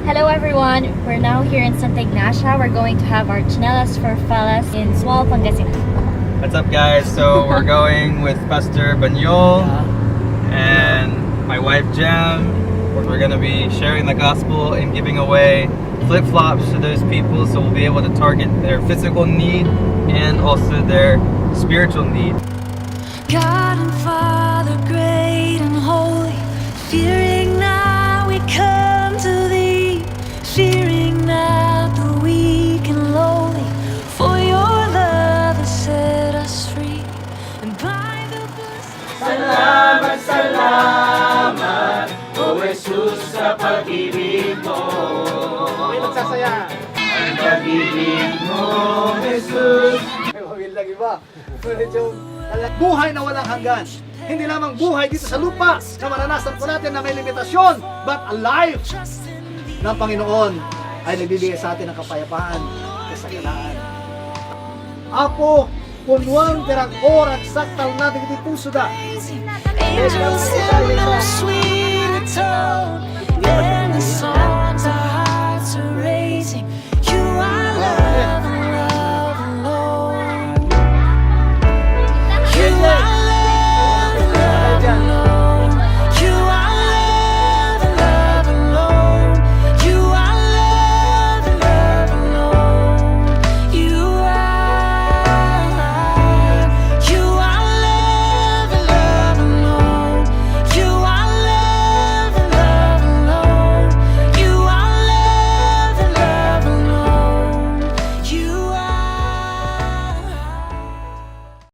Hello everyone, we're now here in Santa Ignacia. We're going to have our Tsinelas for Falas in Sual, Pangasinan. What's up guys? So we're going with Pastor Banyol and my wife Jem. We're going to be sharing the gospel and giving away flip-flops to those people, so we'll be able to target their physical need and also their spiritual need. God and Father, great and holy, fearing now we come to Thee, fearing not the weak and lowly, for Your love has set us free, and by the blessing. Salamat, salamat, O Jesus, sa pag-ibig mo. May magsasaya. Ang pag-ibig mo, Jesus. May mawil lang iba. Buhay na walang hanggan. Hindi lamang buhay dito sa lupa na maranasan po natin na may limitasyon, but alive ng Panginoon ay nagbibigay sa atin ng kapayapaan at kasaganaan. Ako, punuan terang oras saktal natin iti puso da. Angels in no sweet tone.